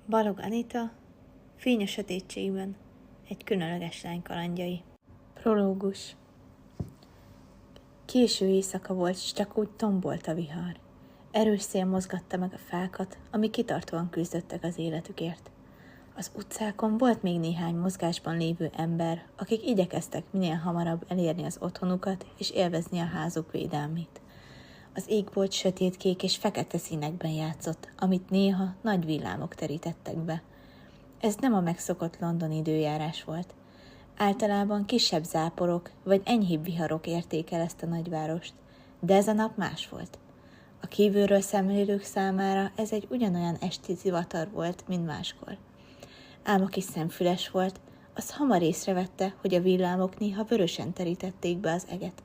Balog Anita, Fény a sötétségben, egy különleges lány kalandjai. Prológus. Késő éjszaka volt, s csak úgy tombolt a vihar. Erős szél mozgatta meg a fákat, amik kitartóan küzdöttek az életükért. Az utcákon volt még néhány mozgásban lévő ember, akik igyekeztek minél hamarabb elérni az otthonukat és élvezni a házuk védelmét. Az égbolt sötétkék és fekete színekben játszott, amit néha nagy villámok terítettek be. Ez nem a megszokott londoni időjárás volt. Általában kisebb záporok vagy enyhébb viharok érték el ezt a nagyvárost, de ez a nap más volt. A kívülről szemlélők számára ez egy ugyanolyan esti zivatar volt, mint máskor. Ám aki szemfüles volt, az hamar észrevette, hogy a villámok néha vörösen terítették be az eget.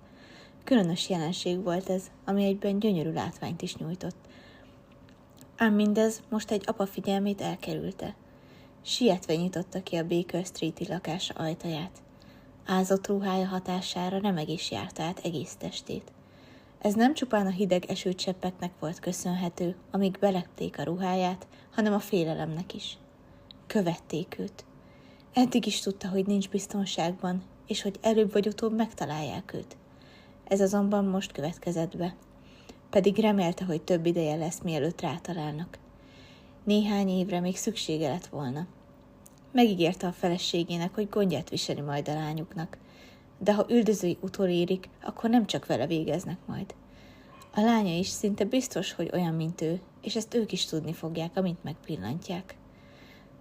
Különös jelenség volt ez, ami egyben gyönyörű látványt is nyújtott. Ám mindez most egy apa figyelmét elkerülte. Sietve nyitotta ki a Baker Street-i lakása ajtaját. Ázott ruhája hatására remeg is járta át egész testét. Ez nem csupán a hideg esőcseppeknek volt köszönhető, amik belepték a ruháját, hanem a félelemnek is. Követték őt. Eddig is tudta, hogy nincs biztonságban, és hogy előbb vagy utóbb megtalálják őt. Ez azonban most következett be. Pedig remélte, hogy több ideje lesz, mielőtt rátalálnak. Néhány évre még szüksége lett volna. Megígérte a feleségének, hogy gondját viseli majd a lányuknak, de ha üldözői utolérik, akkor nem csak vele végeznek majd. A lánya is szinte biztos, hogy olyan, mint ő, és ezt ők is tudni fogják, amint megpillantják.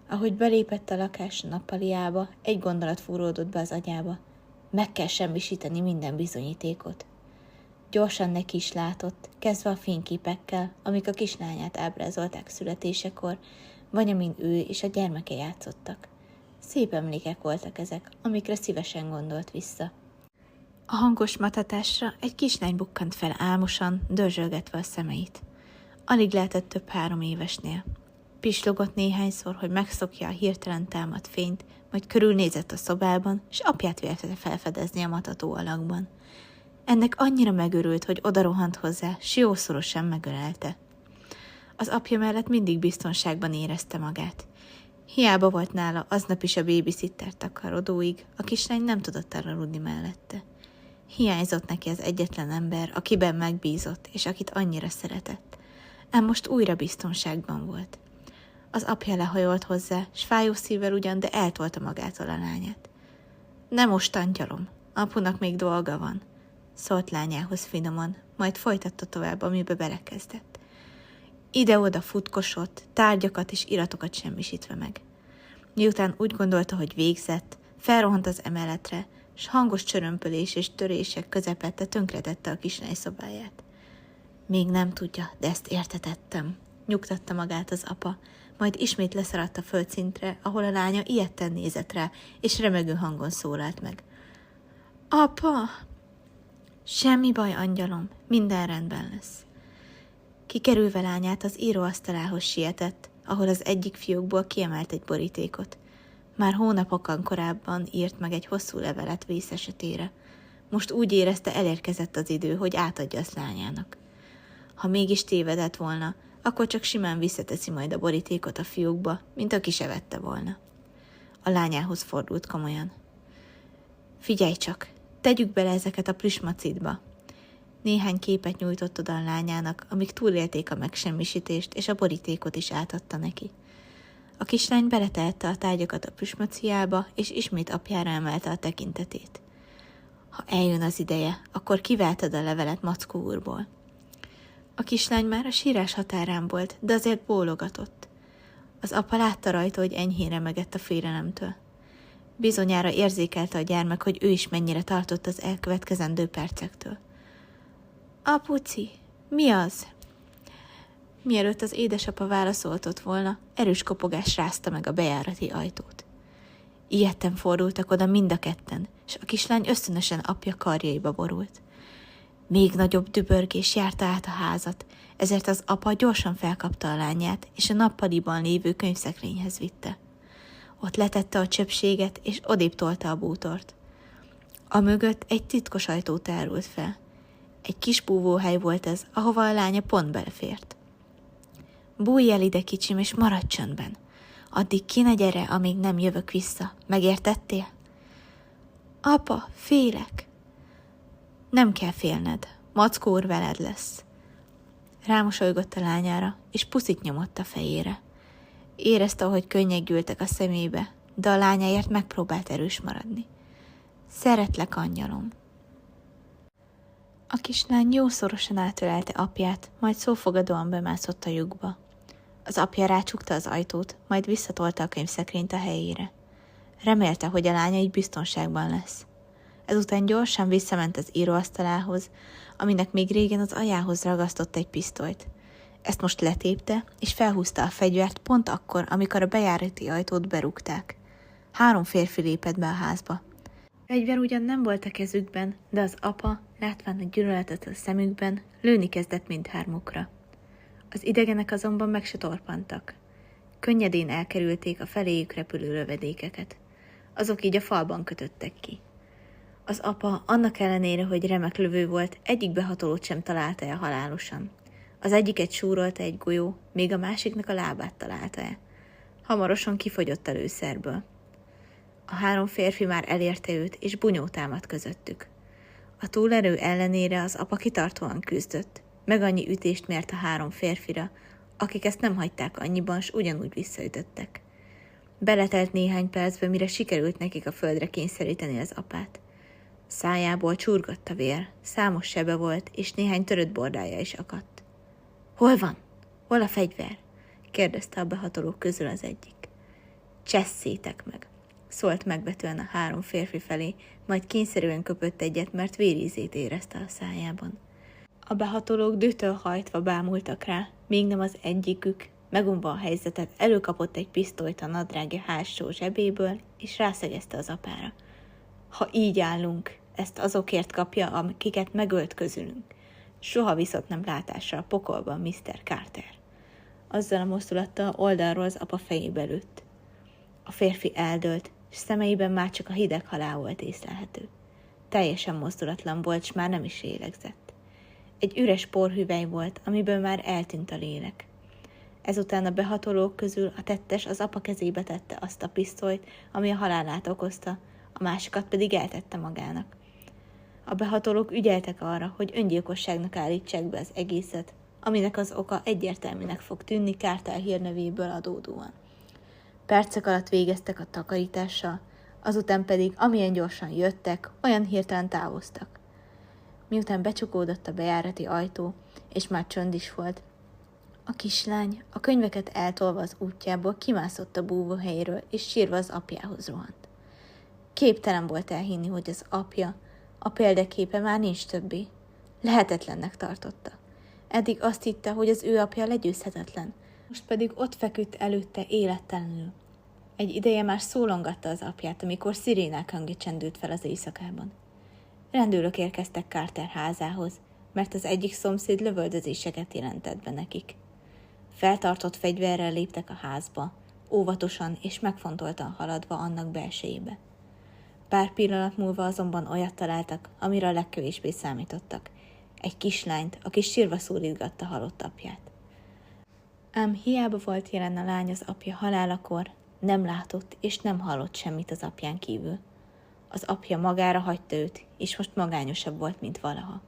Ahogy belépett a lakás nappaliába, egy gondolat fúródott be az agyába. Meg kell semmisíteni minden bizonyítékot. Gyorsan neki is látott, kezdve a fényképekkel, amik a kislányát ábrázolták születésekor, vagy amin ő és a gyermeke játszottak. Szép emlékek voltak ezek, amikre szívesen gondolt vissza. A hangos matatásra egy kislány bukkant fel álmosan, dörzsölgetve a szemeit. Alig lehetett több 3 évesnél. Pislogott néhányszor, hogy megszokja a hirtelen támadt fényt, majd körülnézett a szobában, és apját vélte felfedezni a matató alakban. Ennek annyira megörült, hogy odarohant hozzá, s jószorosan megölelte. Az apja mellett mindig biztonságban érezte magát. Hiába volt nála aznap is a babysitter takarodóig, a kislány nem tudott aludni mellette. Hiányzott neki az egyetlen ember, akiben megbízott, és akit annyira szeretett. Ám most újra biztonságban volt. Az apja lehajolt hozzá, s fájó szívvel ugyan, de eltolta magától a lányát. Nem most, angyalom, apunak még dolga van, szólt lányához finoman, majd folytatta tovább, amibe belekezdett. Ide-oda futkosott, tárgyakat és iratokat semmisítve meg. Miután úgy gondolta, hogy végzett, felrohant az emeletre, s hangos csörömpölés és törések közepette tönkretette a kislány szobáját. Még nem tudja, de ezt értetettem, nyugtatta magát az apa, majd ismét leszaradt a földszintre, ahol a lánya ijedten nézett rá, és remegő hangon szólalt meg. Apa! Semmi baj, angyalom, minden rendben lesz. Kikerülve lányát az íróasztalához sietett, ahol az egyik fiókból kiemelt egy borítékot. Már hónapokkal korábban írt meg egy hosszú levelet vész esetére. Most úgy érezte, elérkezett az idő, hogy átadja azt lányának. Ha mégis tévedett volna, akkor csak simán visszateszi majd a borítékot a fiókba, mint aki se vette volna. A lányához fordult komolyan. Figyelj csak, tegyük bele ezeket a plüsmacitba. Néhány képet nyújtott oda a lányának, amik túlélték a megsemmisítést, és a borítékot is átadta neki. A kislány beletehette a tárgyakat a plüsmaciába, és ismét apjára emelte a tekintetét. Ha eljön az ideje, akkor kiváltad a levelet Mackó úrból. A kislány már a sírás határán volt, de azért bólogatott. Az apa látta rajta, hogy enyhén remegett a félelemtől. Bizonyára érzékelte a gyermek, hogy ő is mennyire tartott az elkövetkezendő percektől. Apuci, mi az? Mielőtt az édesapa válaszoltott volna, erős kopogás rázta meg a bejárati ajtót. Ijedten fordultak oda mind a ketten, és a kislány ösztönösen apja karjaiba borult. Még nagyobb dübörgés járta át a házat, ezért az apa gyorsan felkapta a lányát, és a nappaliban lévő könyvszekrényhez vitte. Ott letette a csöpséget, és odébb tolta a bútort. A mögött egy titkos ajtó tárult fel. Egy kis búvóhely volt ez, ahova a lánya pont belefért. Bújj el ide, kicsim, és maradj csöndben, Addig ki ne gyere, amíg nem jövök vissza. Megértettél? Apa, félek. Nem kell félned. Mackó úr veled lesz. Rámosolygott a lányára, és puszit nyomott a fejére. Érezte, ahogy könnyek gyűltek a szemébe, de a lányáért megpróbált erős maradni. Szeretlek, angyalom. A kislány jószorosan átölelte apját, majd szófogadóan bemászott a lyukba. Az apja rácsukta az ajtót, majd visszatolta a könyvszekrényt a helyére. Remélte, hogy a lánya így biztonságban lesz. Ezután gyorsan visszament az íróasztalához, aminek még régen az ajához ragasztott egy pisztolyt. Ezt most letépte, és felhúzta a fegyvert pont akkor, amikor a bejárati ajtót berúgták. 3 férfi lépett be a házba. Fegyver ugyan nem volt a kezükben, de az apa, látván a gyűlöletet a szemükben, lőni kezdett mindhármukra. Az idegenek azonban meg se torpantak. Könnyedén elkerülték a feléjük repülő lövedékeket. Azok így a falban kötöttek ki. Az apa, annak ellenére, hogy remek lövő volt, egyik behatolót sem találta el halálosan. Az egyiket súrolta egy golyó, még a másiknak a lábát találta el. Hamarosan kifogyott a lőszerből. A 3 férfi már elérte őt, és bunyó támadt közöttük. A túlerő ellenére az apa kitartóan küzdött, meg annyi ütést mért a 3 férfira, akik ezt nem hagyták annyiban, s ugyanúgy visszaütöttek. Beletelt néhány percbe, mire sikerült nekik a földre kényszeríteni az apát. Szájából csurgott a vér, számos sebe volt, és néhány törött bordája is akadt. Hol van? Hol a fegyver? Kérdezte a behatolók közül az egyik. Csesszétek meg, szólt megvetően a 3 férfi felé, majd kényszerűen köpött egyet, mert vérízét érezte a szájában. A behatolók dühtől hajtva bámultak rá, még nem az egyikük, megunva a helyzetet, előkapott egy pisztolyt a nadrágja hátsó zsebéből, és rászegezte az apára. Ha így állunk, ezt azokért kapja, akiket megölt közülünk. Soha viszont nem látásra a pokolban, Mr. Carter. Azzal a mozdulattal oldalról az apa fejébe lőtt. A férfi eldőlt, és szemeiben már csak a hideg halál volt észlelhető. Teljesen mozdulatlan volt, s már nem is lélegzett. Egy üres porhüvely volt, amiből már eltűnt a lélek. Ezután a behatolók közül a tettes az apa kezébe tette azt a pisztolyt, ami a halálát okozta, a másikat pedig eltette magának. A behatolók ügyeltek arra, hogy öngyilkosságnak állítsák be az egészet, aminek az oka egyértelműnek fog tűnni Carter hírnevéből adódóan. Percek alatt végeztek a takarítással, azután pedig amilyen gyorsan jöttek, olyan hirtelen távoztak. Miután becsukódott a bejárati ajtó, és már csönd is volt, a kislány, a könyveket eltolva az útjából kimászott a búvóhelyéről, és sírva az apjához rohant. Képtelen volt elhinni, hogy az apja, a példaképe már nincs többé. Lehetetlennek tartotta. Eddig azt hitte, hogy az ő apja legyőzhetetlen, most pedig ott feküdt előtte élettelenül. Egy ideje már szólongatta az apját, amikor szirénák hangja csendült fel az éjszakában. Rendőrök érkeztek Carter házához, mert az egyik szomszéd lövöldözéseket jelentett be nekik. Feltartott fegyverrel léptek a házba, óvatosan és megfontoltan haladva annak belsejébe. Pár pillanat múlva azonban olyat találtak, amire a legkevésbé számítottak. Egy kislányt, aki sírva szólítgatta halott apját. Ám hiába volt jelen a lány az apja halálakor, nem látott és nem hallott semmit az apján kívül. Az apja magára hagyta őt, és most magányosabb volt, mint valaha.